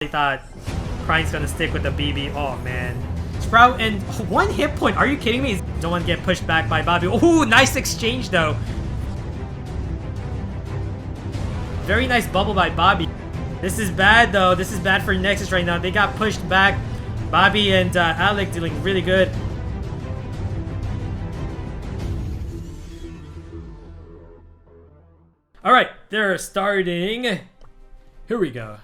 thought Crying's gonna stick with the BB. Oh man. Sprout and 1 hit point. Are you kidding me? Don't want to get pushed back by Bobby. Ooh, nice exchange though. Very nice bubble by Bobby. This is bad though. This is bad for Nexus right now. They got pushed back. Bobby and Alec doing really good. Alright, they're starting. Here we go.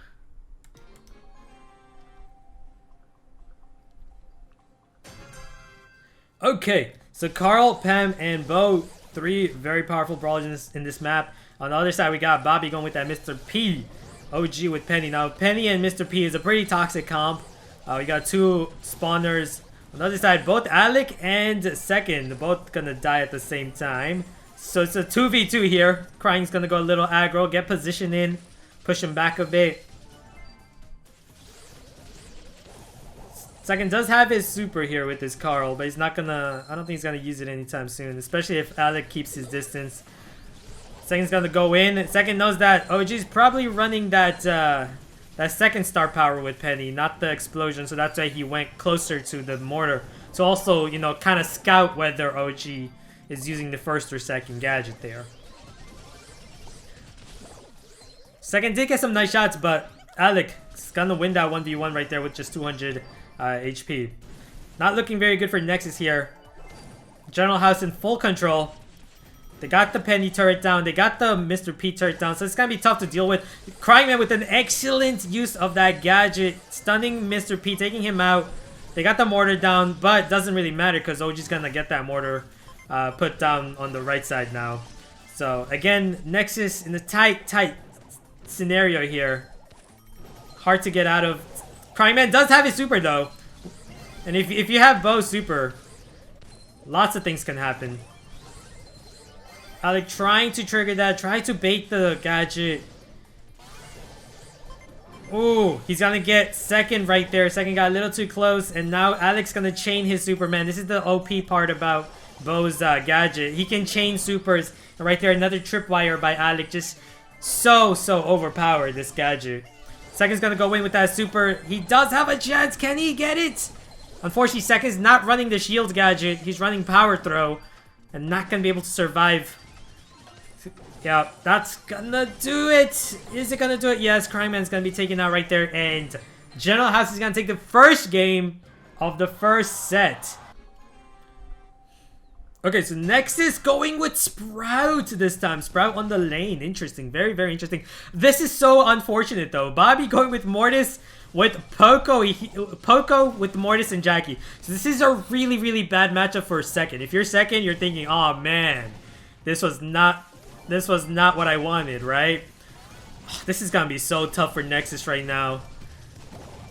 Okay, so Carl, Pam, and Bo, 3 very powerful brawlers in this map. On the other side, we got Bobby going with that Mr. P. OG with Penny. Now, Penny and Mr. P is a pretty toxic comp. We got 2 spawners. On the other side, both Alec and Second, both gonna die at the same time. So it's a 2v2 here. Crying's gonna go a little aggro, get position in, push him back a bit. Second does have his super here with his Carl, but he's not gonna... I don't think he's gonna use it anytime soon, especially if Alec keeps his distance. Second's gonna go in. Second knows that OG's probably running that that second star power with Penny, not the explosion, so that's why he went closer to the mortar. To also, you know, kind of scout whether OG is using the first or second gadget there. Second did get some nice shots, but Alec's gonna win that 1v1 right there with just 200 HP. Not looking very good for Nexus here. General House in full control. They got the Penny turret down. They got the Mr. P turret down. So it's gonna be tough to deal with. Cryingman with an excellent use of that gadget. Stunning Mr. P, taking him out. They got the mortar down, but doesn't really matter because OG's gonna get that mortar put down on the right side now. So again, Nexus in a tight scenario here. Hard to get out of. Cryingman does have his super though. And if you have Bo's super, lots of things can happen. Alec trying to trigger that, try to bait the gadget. Ooh, he's gonna get Second right there. Second got a little too close, and now Alec's gonna chain his Superman. This is the OP part about Bo's gadget. He can chain supers. And right there, another tripwire by Alec. Just so overpowered, this gadget. Second's gonna go in with that super. He does have a chance. Can he get it? Unfortunately, Second's not running the shield gadget. He's running power throw. And not gonna be able to survive. Yeah, that's gonna do it. Is it gonna do it? Yes, Cryingman's gonna be taken out right there. And General House is gonna take the first game of the first set. Okay, so Nexus going with Sprout this time. Sprout on the lane. Interesting. Very interesting. This is so unfortunate, though. Bobby going with Mortis with Poco. Poco with Mortis and Jackie. So this is a really bad matchup for Second. If you're Second, you're thinking, oh, man. This was not what I wanted, right? This is going to be so tough for Nexus right now.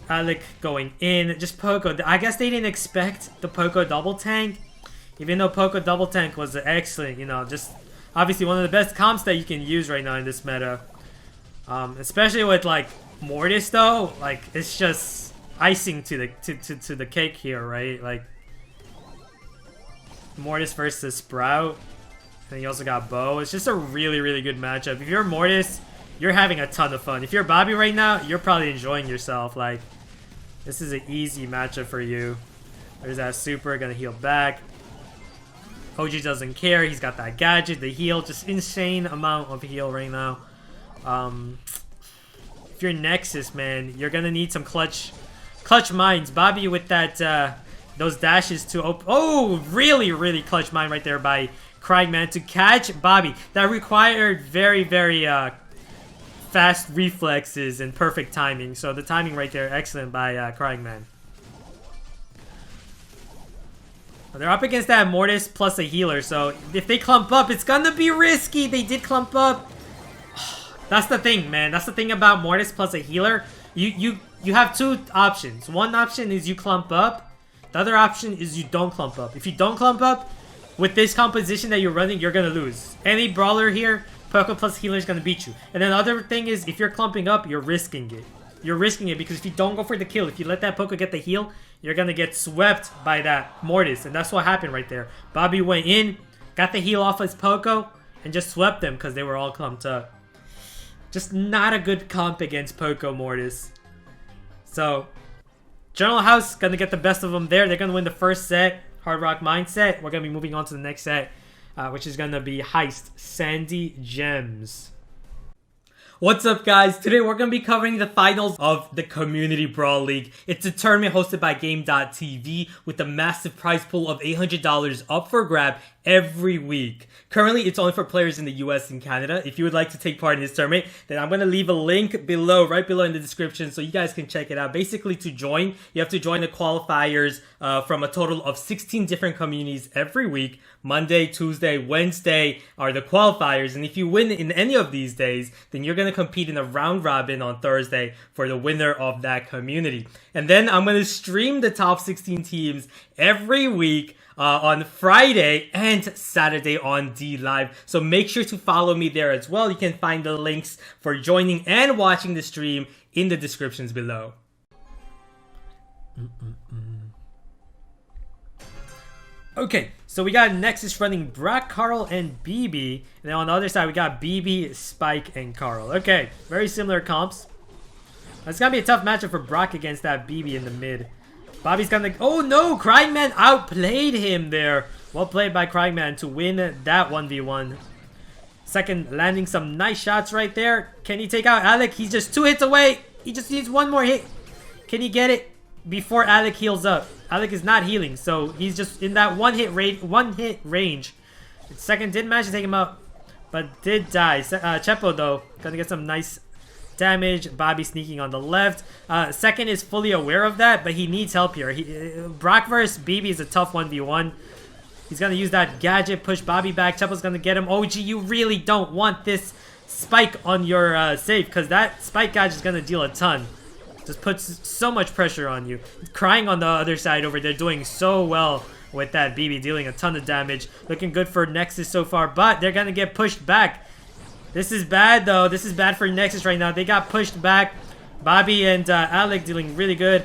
Alec going in. Just Poco. I guess they didn't expect the Poco double tank. Even though Poco double tank was excellent, you know, just obviously one of the best comps that you can use right now in this meta. Especially with like Mortis though, like it's just icing to the cake here, right? Like Mortis versus Sprout, and you also got Bo. It's just a really good matchup. If you're Mortis, you're having a ton of fun. If you're Bobby right now, you're probably enjoying yourself. Like this is an easy matchup for you. There's that super, gonna heal back. OG doesn't care. He's got that gadget, the heal, just insane amount of heal right now. If you're Nexus, man, you're gonna need some clutch mines. Bobby with that those dashes to open. Oh, really clutch mine right there by Cryingman to catch Bobby. That required very fast reflexes and perfect timing. So the timing right there, excellent by Cryingman. They're up against that Mortis plus a healer, so if they clump up, it's gonna be risky. They did clump up. That's the thing, man. That's the thing about Mortis plus a healer. You have 2 options. One option is you clump up. The other option is you don't clump up. If you don't clump up, with this composition that you're running, you're gonna lose. Any brawler here, Poco plus healer is gonna beat you. And then the other thing is, if you're clumping up, you're risking it. You're risking it because if you don't go for the kill, if you let that Poco get the heal, you're gonna get swept by that Mortis, and that's what happened right there. Bobby went in, got the heal off his Poco, and just swept them because they were all clumped up. Just not a good comp against Poco Mortis. So, General House gonna get the best of them there. They're gonna win the first set, Hard Rock Mindset. We're gonna be moving on to the next set, which is gonna be Heist, Sandy Gems. What's up, guys? Today we're going to be covering the finals of the Community Brawl League. It's a tournament hosted by Game.tv with a massive prize pool of $800 up for grab every week. Currently, it's only for players in the US and Canada. If you would like to take part in this tournament, then I'm going to leave a link below, right below in the description, so you guys can check it out. Basically, to join, you have to join the qualifiers from a total of 16 different communities every week. Monday, Tuesday, Wednesday are the qualifiers, and if you win in any of these days, then you're going to compete in a round robin on Thursday for the winner of that community. And then I'm going to stream the top 16 teams every week on Friday and Saturday on D Live. So make sure to follow me there as well. You can find the links for joining and watching the stream in the descriptions below. Okay, so we got Nexus running Brock, Carl, and BB. And then on the other side, we got BB, Spike, and Carl. Okay, very similar comps. It's going to be a tough matchup for Brock against that BB in the mid. Bobby's gonna... Oh no! Crying Man outplayed him there. Well played by Crying Man to win that 1v1. Second, landing some nice shots right there. Can he take out Alec? He's just 2 hits away. He just needs 1 more hit. Can he get it before Alec heals up? Alec is not healing, so he's just in that one hit range. Second did manage to take him out, but did die. Chepo though, gonna get some nice damage. Bobby sneaking on the left. Second is fully aware of that, but he needs help here. Brock versus BB is a tough 1v1. He's gonna use that gadget, push Bobby back. Chepo's gonna get him. OG, you really don't want this spike on your save, because that spike gadget is gonna deal a ton. Just puts so much pressure on you. Crying on the other side over there, doing so well with that BB, dealing a ton of damage. Looking good for Nexus so far, but they're gonna get pushed back. This is bad though. This is bad for Nexus right now. They got pushed back. Bobby and Alec dealing really good.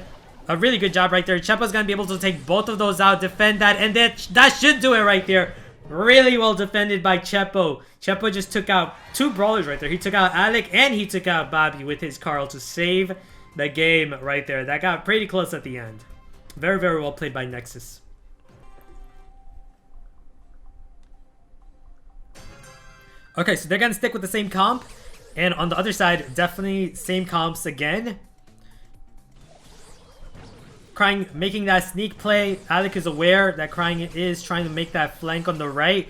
A really good job right there. Chepo's gonna be able to take both of those out, defend that, and that should do it right there. Really well defended by Chepo. Chepo just took out 2 brawlers right there. He took out Alec and he took out Bobby with his Carl to save the game right there. That got pretty close at the end. Very, very well played by Nexus. Okay, so they're gonna stick with the same comp. And on the other side, definitely same comps again. Crying making that sneak play. Alec is aware that Crying is trying to make that flank on the right.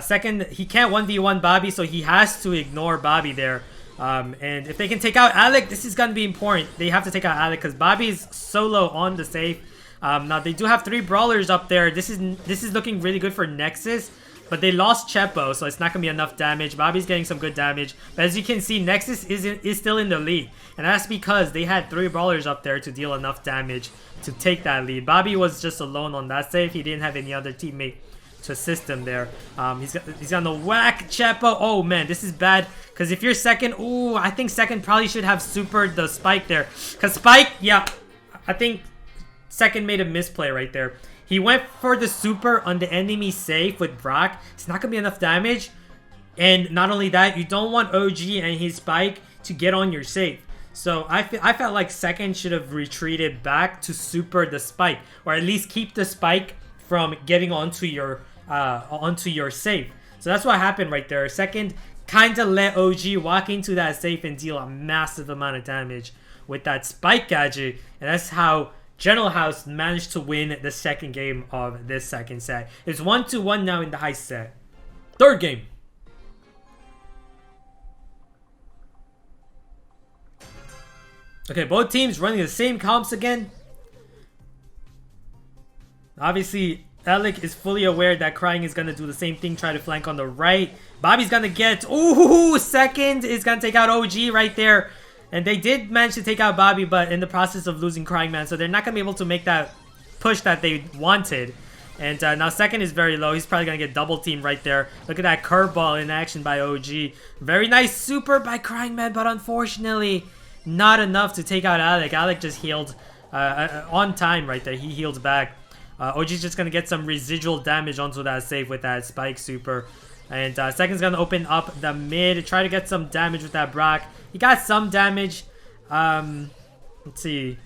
Second, he can't 1v1 Bobby, so he has to ignore Bobby there. And if they can take out Alec, this is going to be important. They have to take out Alec because Bobby's solo on the safe. Now, they do have 3 brawlers up there. This is looking really good for Nexus. But they lost Chepo, so it's not going to be enough damage. Bobby's getting some good damage. But as you can see, Nexus is still in the lead. And that's because they had 3 brawlers up there to deal enough damage to take that lead. Bobby was just alone on that save. He didn't have any other teammate to assist him there. He's gonna whack Chepo. Oh man, this is bad. Because if you're second, ooh, I think second probably should have supered the Spike there. Because Spike, yeah, I think second made a misplay right there. He went for the super on the enemy safe with Brock. It's not gonna be enough damage. And not only that, you don't want OG and his Spike to get on your safe. So I felt like second should have retreated back to super the Spike, or at least keep the Spike from getting onto your safe. So that's what happened right there. Second kind of let OG walk into that safe and deal a massive amount of damage with that Spike gadget, and that's how General House managed to win the second game of this second set. It's 1-1 now in the Heist set. Third game. Okay, both teams running the same comps again. Obviously, Alec is fully aware that Crying is going to do the same thing, try to flank on the right. Bobby's going to get... Ooh, second is going to take out OG right there. And they did manage to take out Bobby, but in the process of losing Crying Man. So they're not going to be able to make that push that they wanted. And now second is very low. He's probably going to get double teamed right there. Look at that curveball in action by OG. Very nice super by Crying Man, but unfortunately not enough to take out Alec. Alec just healed on time right there. He healed back. OG's just going to get some residual damage onto that save with that Spike super. And second's going to open up the mid. Try to get some damage with that Brock. He got some damage. Let's see.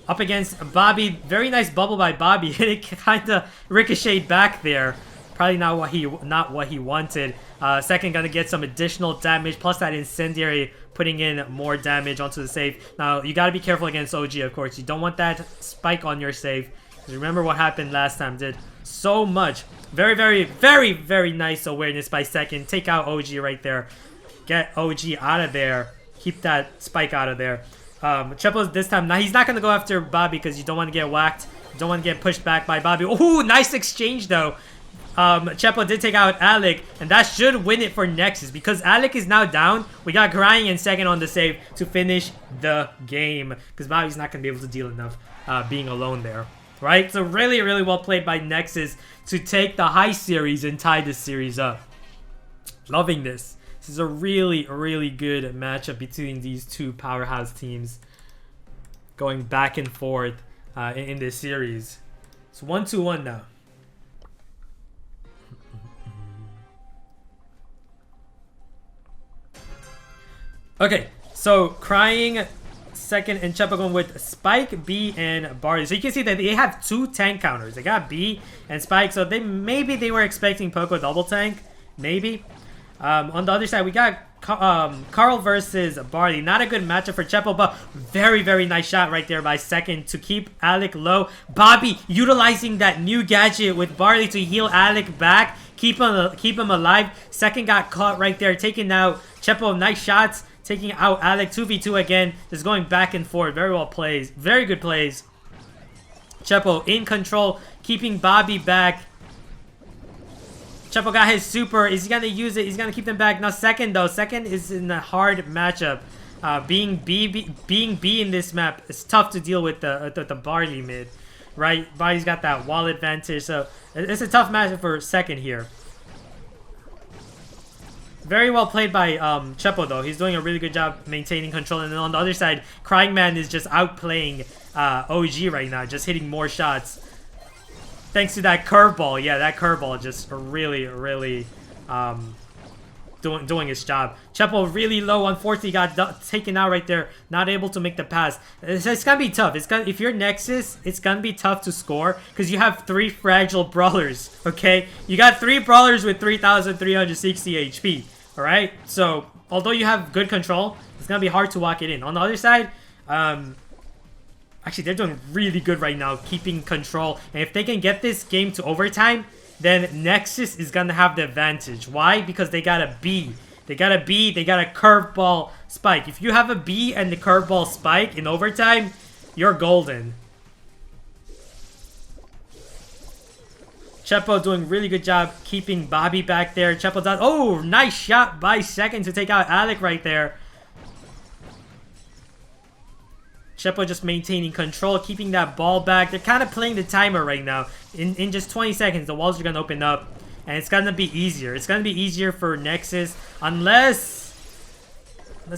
Up against Bobby. Very nice bubble by Bobby. It kind of ricocheted back there. Probably not what he wanted. Second gonna get some additional damage, plus that incendiary putting in more damage onto the save. Now you gotta be careful against OG, of course. You don't want that spike on your save. Remember what happened last time. Did so much. Very, very, very, very nice awareness by Second. Take out OG right there. Get OG out of there. Keep that spike out of there. Chepo's this time. Now he's not gonna go after Bobby because you don't want to get whacked. You don't want to get pushed back by Bobby. Ooh, nice exchange though. Chepo did take out Alec, and that should win it for Nexus because Alec is now down. We got Crying in second on the save to finish the game because Bobby's not going to be able to deal enough being alone there, right? So really, really well played by Nexus to take the Heist series and tie this series up. Loving this. This is a really, really good matchup between these two powerhouse teams going back and forth in this series. It's 1-1 now. Okay, so Crying second and Chepo going with Spike, B, and Barley. So you can see that they have 2 tank counters. They got B and Spike, so maybe they were expecting Poco double tank, maybe. On the other side, we got Carl versus Barley. Not a good matchup for Chepo, but very, very nice shot right there by Second to keep Alec low. Bobby utilizing that new gadget with Barley to heal Alec back, keep him alive. Second got caught right there, taking out Chepo. Nice shots. Taking out Alec, 2v2 again. Just going back and forth. Very well plays. Very good plays. Chepo in control, keeping Bobby back. Chepo got his super. Is he going to use it? He's going to keep them back. Now Second, though. Second is in a hard matchup. Being B in this map, it's tough to deal with the Barley mid. Right? Barley's got that wall advantage. So it's a tough matchup for Second here. Very well played by Chepo though. He's doing a really good job maintaining control. And then on the other side, Crying Man is just outplaying OG right now, just hitting more shots. Thanks to that curveball. Yeah, that curveball just really, really doing his job. Chepo really low. Unfortunately, got taken out right there. Not able to make the pass. It's gonna be tough. If you're Nexus, it's gonna be tough to score because you have 3 fragile brawlers. Okay, you got 3 brawlers with 3,360 HP. All right, so although you have good control, it's gonna be hard to walk it in. On the other side, actually they're doing really good right now, keeping control. And if they can get this game to overtime, then Nexus is gonna have the advantage. Why? Because they got a B. They got a B. They got a curveball spike. If you have a B and the curveball spike in overtime, you're golden. Chepo doing really good job keeping Bobby back there. Chepo does. Oh, nice shot by Second to take out Alec right there. Chepo just maintaining control, keeping that ball back. They're kind of playing the timer right now. In just 20 seconds, the walls are going to open up. And it's going to be easier. It's going to be easier for Nexus. Unless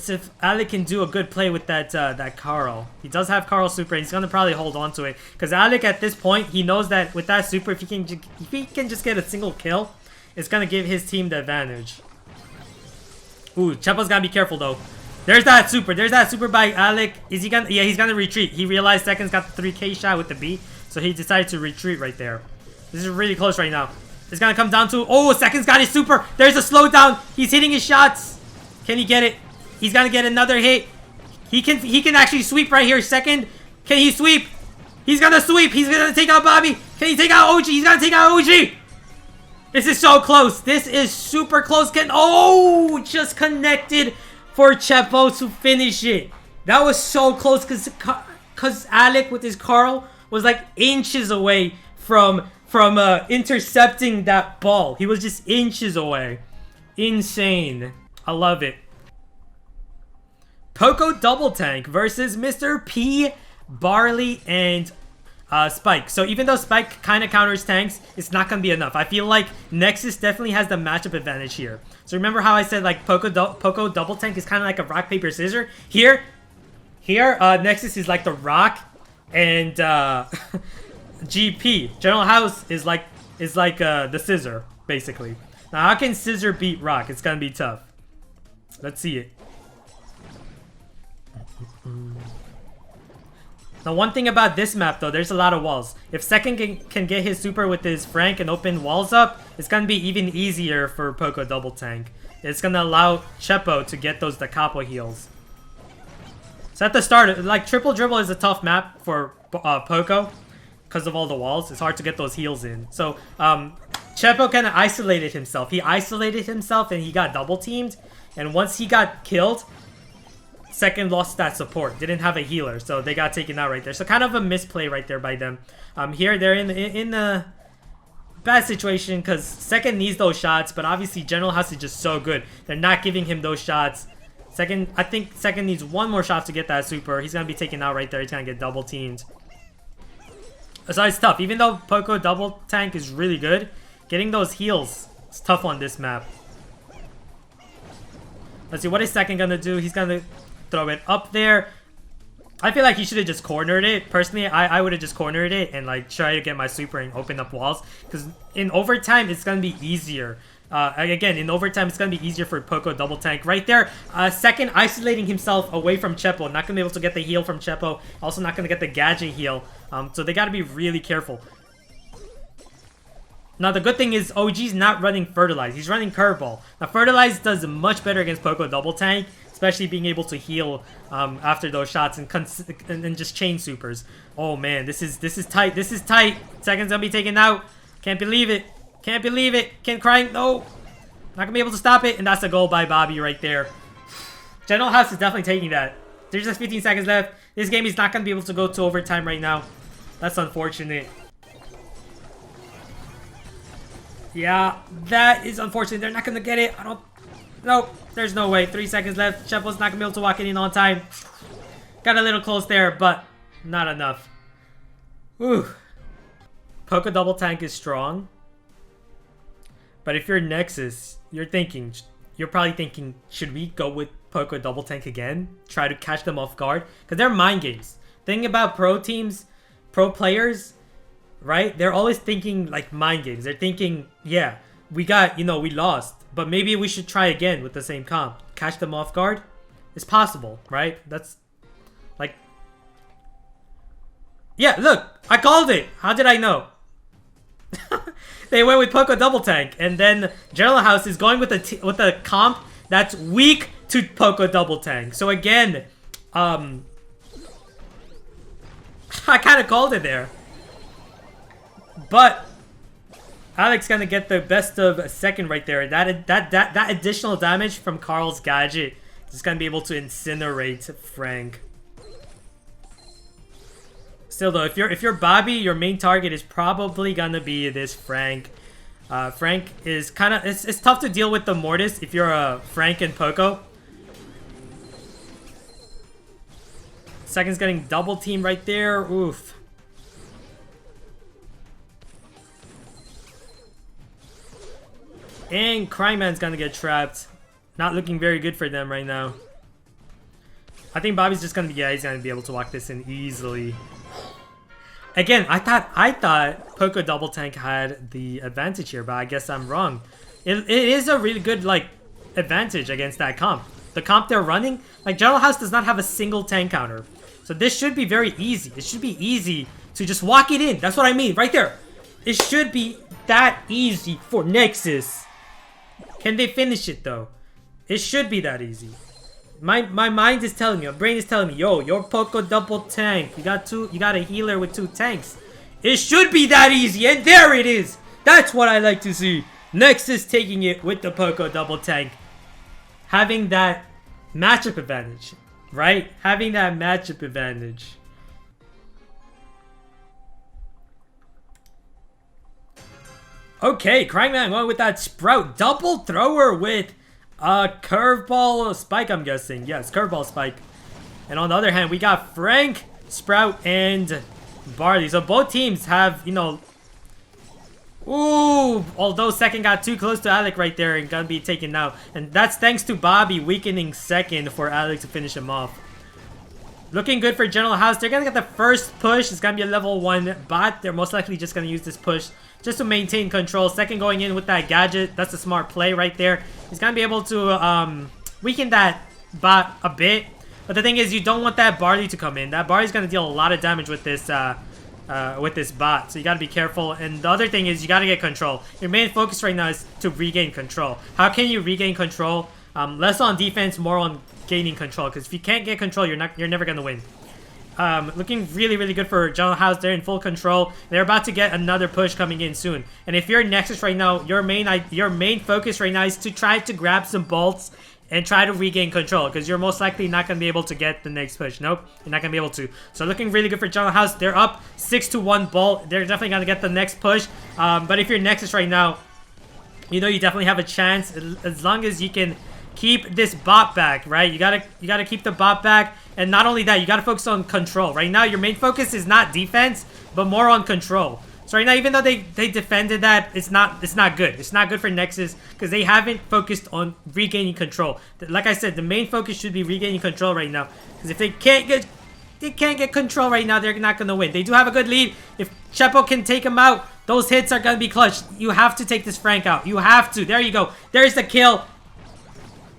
if Alec can do a good play with that Carl. He does have Carl super, and he's going to probably hold on to it. Because Alec, at this point, he knows that with that super, if he can just get a single kill, it's going to give his team the advantage. Ooh, Chepo's got to be careful, though. There's that super. There's that super by Alec. Is he gonna? Yeah, he's gonna retreat. He realized Second's got the 3K shot with the B, so he decided to retreat right there. This is really close right now. It's gonna come down to, oh, Second's got his super. There's a slowdown. He's hitting his shots. Can he get it? He's gonna get another hit. He can actually sweep right here. Second, can he sweep? He's gonna sweep. He's gonna take out Bobby. Can he take out OG? He's gonna take out OG. This is so close. This is super close. Oh, just connected for Chepo to finish it. That was so close because Alec with his Carl was like inches away from intercepting that ball. He was just inches away. Insane. I love it. Poco double tank versus Mr. P, Barley, and Spike. So even though Spike kind of counters tanks, it's not going to be enough. I feel like Nexus definitely has the matchup advantage here. So remember how I said like Poco double tank is kind of like a rock, paper, scissors? Here, Nexus is like the rock, and GP, General House, is like the scissor, basically. Now how can scissor beat rock? It's going to be tough. Let's see it. The one thing about this map, though, there's a lot of walls. If Second can get his super with his Frank and open walls up, it's going to be even easier for Poco double tank. It's going to allow Chepo to get those Da Capo heals. So at the start, like, Triple Dribble is a tough map for Poco because of all the walls. It's hard to get those heals in. So Chepo kind of isolated himself. He isolated himself and he got double teamed. And once he got killed, Second lost that support. Didn't have a healer, so they got taken out right there. So kind of a misplay right there by them. Here they're in a bad situation because Second needs those shots, but obviously General House is just so good. They're not giving him those shots. Second, I think Second needs one more shot to get that super. He's gonna be taken out right there. He's gonna get double teamed. So it's tough. Even though Poco double tank is really good, getting those heals is tough on this map. Let's see, what is Second gonna do? He's gonna throw it up there. I feel like he should have just cornered it. Personally, I would have just cornered it and like try to get my super and open up walls. Because in overtime, it's going to be easier. Again, in overtime, it's going to be easier for Poco double tank. Right there, Second isolating himself away from Chepo. Not going to be able to get the heal from Chepo. Also not going to get the gadget heal. So they got to be really careful. Now, the good thing is OG's not running Fertilize. He's running Curveball. Now, Fertilize does much better against Poco double tank, especially being able to heal after those shots and just chain supers. Oh, man, this is tight. This is tight. Second's going to be taken out. Can't believe it. Can't believe it. Can't crying. No. Not going to be able to stop it. And that's a goal by Bobby right there. General House is definitely taking that. There's just 15 seconds left. This game is not going to be able to go to overtime right now. That's unfortunate. Yeah, that is unfortunate. They're not going to get it. Nope, there's no way. 3 seconds left. Chepo's not going to be able to walk it in on time. Got a little close there, but not enough. Whew. Poco double tank is strong. But if you're Nexus, you're probably thinking, should we go with Poco double tank again? Try to catch them off guard? Because they're mind games. Thing about pro teams, pro players, right? They're always thinking like mind games. They're thinking, yeah, we lost, but maybe we should try again with the same comp. Catch them off guard? It's possible, right? That's like, yeah, look, I called it. How did I know? They went with Poco double tank, and then General House is going with a comp that's weak to Poco double tank. So again, I kind of called it there. But Alex gonna get the best of Second right there. That additional damage from Carl's gadget is gonna be able to incinerate Frank. Still though, if you're Bobby, your main target is probably gonna be this Frank. Frank is kind of it's tough to deal with the Mortis if you're a Frank and Poco. Second's getting double team right there. Oof. And Cryman's gonna get trapped. Not looking very good for them right now. I think Bobby's just gonna be, yeah, he's gonna be able to walk this in easily. Again, I thought Poco double tank had the advantage here, but I guess I'm wrong. It is a really good like advantage against that comp. The comp they're running, like General House does not have a single tank counter. So this should be very easy. It should be easy to just walk it in. That's what I mean, right there. It should be that easy for Nexus. Can they finish it though? It should be that easy. My mind is telling me, my brain is telling me, yo, your Poco double tank. You got a healer with 2 tanks. It should be that easy, and there it is. That's what I like to see. Nexus taking it with the Poco double tank. Having that matchup advantage, right? Having that matchup advantage. Okay, Cryman going with that Sprout double thrower with a curveball spike, I'm guessing. Yes, curveball spike. And on the other hand, we got Frank, Sprout, and Barley. So both teams have, you know... Ooh! Although Second got too close to Alec right there and gonna be taken out. And that's thanks to Bobby weakening Second for Alec to finish him off. Looking good for General House. They're gonna get the first push. It's gonna be a level 1 bot. They're most likely just gonna use this push just to maintain control. Second going in with that gadget. That's a smart play right there. He's gonna be able to weaken that bot a bit. But the thing is, you don't want that Barley to come in. That Barley's going to deal a lot of damage with this bot, so you got to be careful. And the other thing is, you got to get control. Your main focus right now is to regain control. How can you regain control? Less on defense, more on gaining control. Because if you can't get control, you're never going to win. Looking really, really good for General House. They're in full control. They're about to get another push coming in soon. And if you're Nexus right now, your main focus right now is to try to grab some bolts and try to regain control, because you're most likely not going to be able to get the next push. Nope, you're not going to be able to. So looking really good for General House. They're up 6-1 bolt. They're definitely going to get the next push. But if you're Nexus right now, you know you definitely have a chance as long as you can keep this bot back, right? You gotta keep the bot back, and not only that, you gotta focus on control. Right now, your main focus is not defense, but more on control. So right now, even though they defended that, it's not good. It's not good for Nexus because they haven't focused on regaining control. Like I said, the main focus should be regaining control right now. Because if they can't get control right now, they're not gonna win. They do have a good lead. If Chepo can take them out, those hits are gonna be clutch. You have to take this Frank out. You have to. There you go. There's the kill.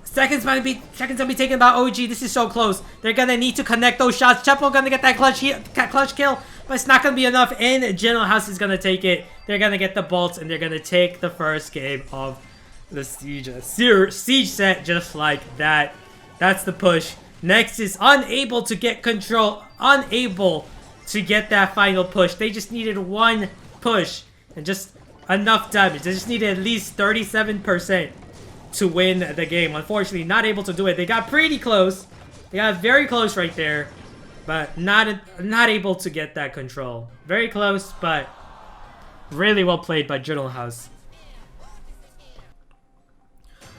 Seconds gonna be taken by OG. This is so close. They're gonna need to connect those shots. Chepo gonna get that clutch kill, but it's not gonna be enough. And General House is gonna take it. They're gonna get the bolts, and they're gonna take the first game of the siege set just like that. That's the push. Next is unable to get control, unable to get that final push. They just needed one push and just enough damage. They just needed at least 37%. To win the game. Unfortunately, not able to do it. They got pretty close. They got very close right there, but not able to get that control. Very close, but really well played by General House.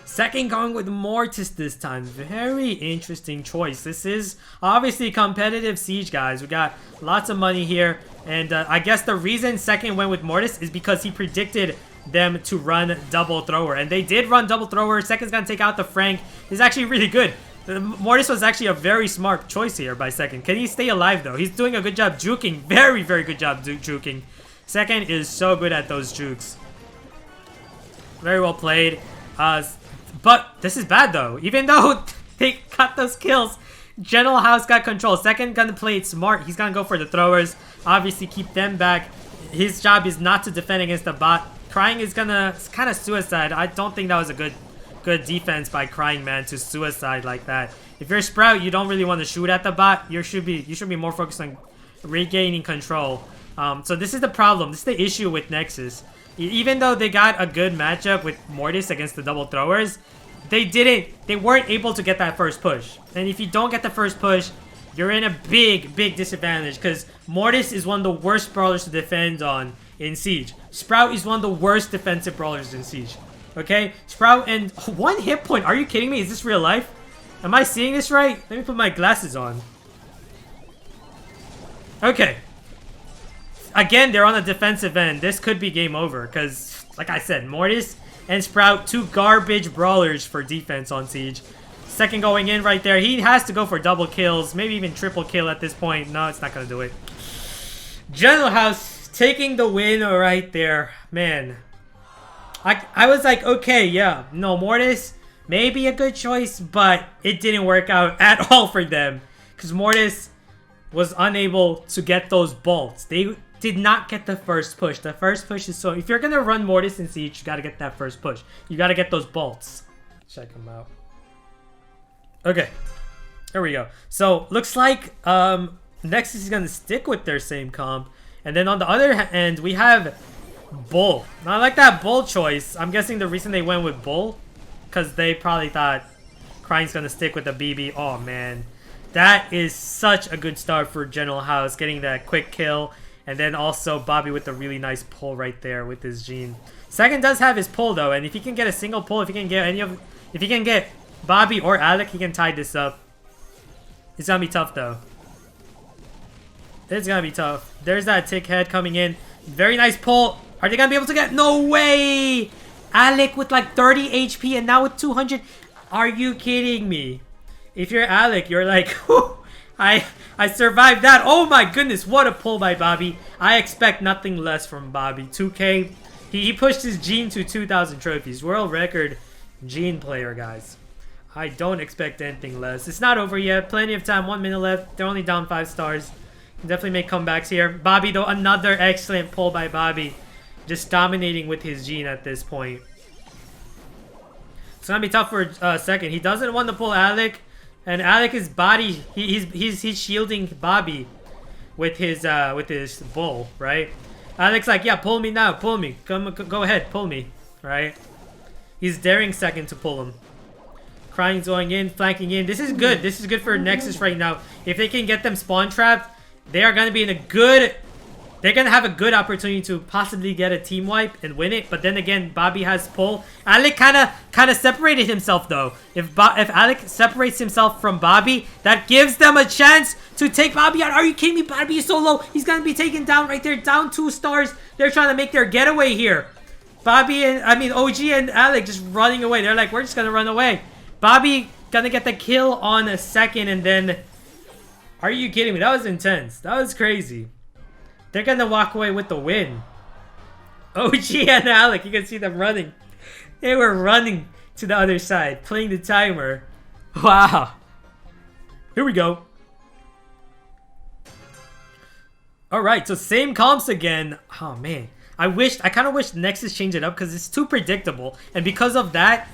Second, going with Mortis this time. Very interesting choice. This is obviously competitive siege, guys. We got lots of money here, and I guess the reason second went with Mortis is because he predicted them to run double thrower, and they did run double thrower. Second's gonna take out the Frank. He's actually really good. Mortis was actually a very smart choice here by Second. Can he stay alive though? He's doing a good job juking. Very, very good job juking. Second is so good at those jukes. Very well played. But this is bad though. Even though they got those kills, General House got control. Second gonna play it smart. He's gonna go for the throwers. Obviously keep them back. His job is not to defend against the bot. Crying is gonna kind of suicide. I don't think that was a good defense by Crying, man, to suicide like that. If you're Sprout, you don't really want to shoot at the bot. You should be more focused on regaining control. So this is the problem. This is the issue with Nexus. Even though they got a good matchup with Mortis against the double throwers, they weren't able to get that first push. And if you don't get the first push, you're in a big disadvantage because Mortis is one of the worst brawlers to defend on in Siege. Sprout is one of the worst defensive brawlers in Siege. Okay? Sprout and 1 hit point. Are you kidding me? Is this real life? Am I seeing this right? Let me put my glasses on. Okay. Again, they're on the defensive end. This could be game over because, like I said, Mortis and Sprout, 2 garbage brawlers for defense on Siege. Second going in right there. He has to go for double kills, maybe even triple kill at this point. No, it's not going to do it. General House taking the win right there. Man, I was like, okay, yeah, no, Mortis, maybe a good choice, but it didn't work out at all for them because Mortis was unable to get those bolts. They did not get the first push. The first push is so... If you're going to run Mortis in Siege, you got to get that first push. You got to get those bolts. Check them out. Okay, there we go. So, looks like Nexus is going to stick with their same comp. And then on the other end, we have Bull. Now, I like that Bull choice. I'm guessing the reason they went with Bull, because they probably thought Crying's going to stick with the BB. Oh, man. That is such a good start for General House, getting that quick kill. And then also Bobby with a really nice pull right there with his Gene. Second does have his pull, though. And if he can get a single pull, if he can get Bobby or Alec, he can tie this up. It's going to be tough, though. It's gonna be tough. There's that tick head coming in. Very nice pull. Are they gonna be able to get? No way! Alec with like 30 HP and now with 200. Are you kidding me? If you're Alec, you're like, whew, I survived that. Oh my goodness, what a pull by Bobby. I expect nothing less from Bobby. 2K. He pushed his Gene to 2,000 trophies. World record Gene player, guys. I don't expect anything less. It's not over yet. Plenty of time. 1 minute left. They're only down 5 stars. Can definitely make comebacks here. Bobby, though, another excellent pull by Bobby. Just dominating with his gene at this point. It's going to be tough for a second. He doesn't want to pull Alec. And Alec is body. He's shielding Bobby with his bull, right? Alec's like, yeah, pull me now. Pull me. Go ahead. Pull me. Right? He's daring second to pull him. Crying's going in, flanking in. This is good. This is good for Nexus right now. If they can get them spawn trapped, they are going to be in a good... They're going to have a good opportunity to possibly get a team wipe and win it. But then again, Bobby has pull. Alec kind of separated himself, though. If Alec separates himself from Bobby, that gives them a chance to take Bobby out. Are you kidding me? Bobby is so low. He's going to be taken down right there. Down 2 stars. They're trying to make their getaway here. Bobby and, OG and Alec just running away. They're like, we're just going to run away. Bobby going to get the kill on a second and then... Are you kidding me? That was intense. That was crazy. They're going to walk away with the win. OG and Alec, you can see them running. They were running to the other side, playing the timer. Wow. Here we go. Alright, so same comps again. Oh, man. I kind of wish Nexus changed it up because it's too predictable. And because of that,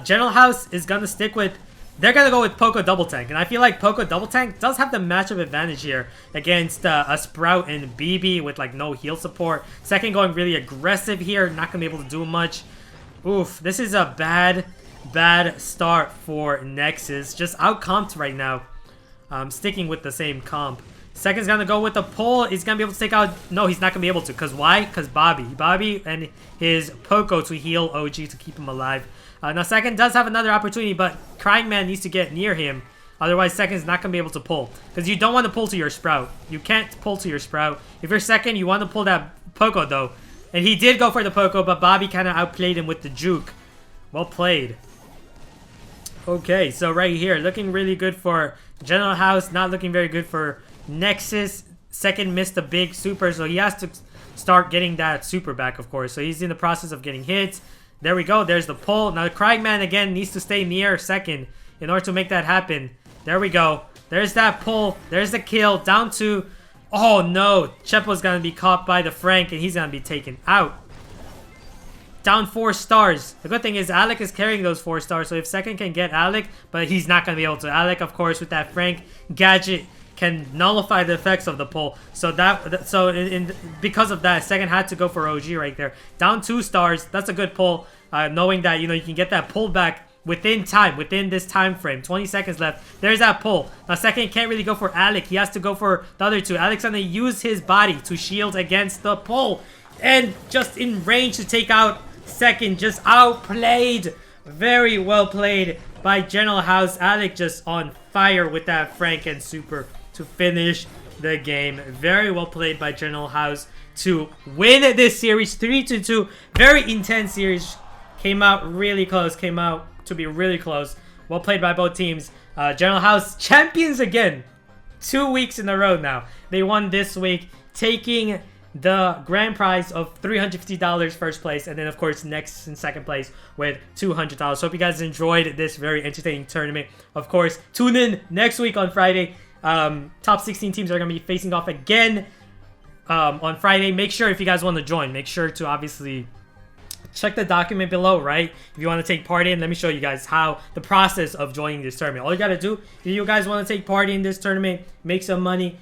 General House is going to stick with... They're going to go with Poco Double Tank. And I feel like Poco Double Tank does have the matchup advantage here against a Sprout and BB with like no heal support. Second going really aggressive here. Not going to be able to do much. Oof. This is a bad start for Nexus. Just outcomped right now. Sticking with the same comp. Second's going to go with the pull. He's going to be able to take out... No, he's not going to be able to. Because why? Because Bobby. Bobby and his Poco to heal OG to keep him alive. Now, Second does have another opportunity, but Crying Man needs to get near him. Otherwise, Second's not going to be able to pull. Because you don't want to pull to your Sprout. You can't pull to your Sprout. If you're Second, you want to pull that Poco, though. And he did go for the Poco, but Bobby kind of outplayed him with the juke. Well played. Okay, so right here, looking really good for General House. Not looking very good for Nexus. Second missed a big super, so he has to start getting that super back, of course. So he's in the process of getting hits. There we go. There's the pull. Now the Crying Man again needs to stay near Second in order to make that happen. There we go. There's that pull. There's the kill. Down to... Oh no. Chepo's going to be caught by the Frank and he's going to be taken out. Down 4 stars. The good thing is Alec is carrying those 4 stars. So if Second can get Alec, but he's not going to be able to. Alec, of course, with that Frank gadget can nullify the effects of the pull. So because of that, Second had to go for OG right there. Down 2 stars. That's a good pull. Knowing that, you can get that pull back within time, within this time frame. 20 seconds left. There's that pull. Now, Second can't really go for Alec. He has to go for the other 2. Alec's going to use his body to shield against the pull. And just in range to take out Second. Just outplayed. Very well played by General House. Alec just on fire with that Frank and super to finish the game. Very well played by General House to win this series 3-2. Very intense series. Came out really close. Came out to be really close. Well played by both teams. General House champions again. 2 weeks in a row now. They won this week, taking the grand prize of $350 first place, and then of course Nexus in second place with $200. Hope you guys enjoyed this very entertaining tournament. Of course, tune in next week on Friday. Top 16 teams are going to be facing off again on Friday. Make sure, if you guys want to join, make sure to obviously check the document below, right? If you want to take part in, let me show you guys how the process of joining this tournament. All you got to do, if you guys want to take part in this tournament, make some money,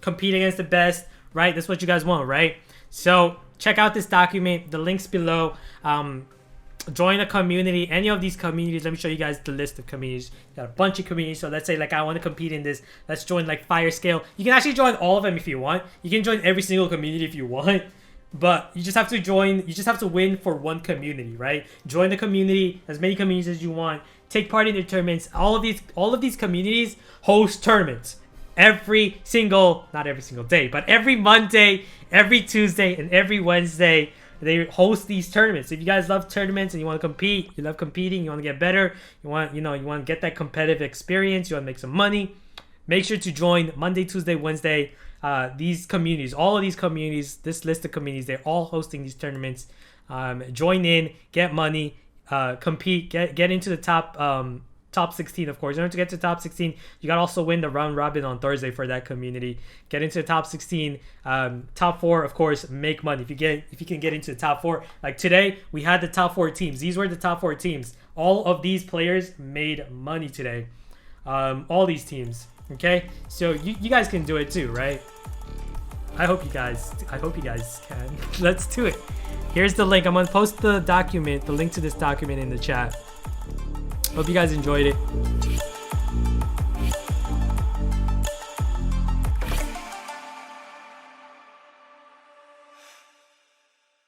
compete against the best, right? That's what you guys want, right? So check out this document, the links below. Join a community, any of these communities. Let me show you guys the list of communities. Got a bunch of communities. So let's say like I want to compete in this. Let's join like Fire Scale. You can actually join all of them if you want. You can join every single community if you want. But you just have to join. You just have to win for one community, right? Join the community, as many communities as you want. Take part in the tournaments. All of these communities host tournaments every single, not every single day, but every Monday, every Tuesday, and every Wednesday. They host these tournaments. If you guys love tournaments and you want to compete, you love competing, you want to get better, you want to get that competitive experience, you want to make some money, make sure to join Monday, Tuesday, Wednesday. These communities, all of these communities, this list of communities, they're all hosting these tournaments. Join in, get money. compete, get into the top 16, of course. In order to get to top 16, you got to also win the round robin on Thursday for that community. Get into the top 16, top 4, of course, make money. If you can get into the top 4, like today, we had the top 4 teams. These were the top 4 teams. All of these players made money today. All these teams. Okay, so you guys can do it too, right? I hope you guys can. Let's do it. Here's the link. I'm gonna post the link to this document in the chat. Hope you guys enjoyed it.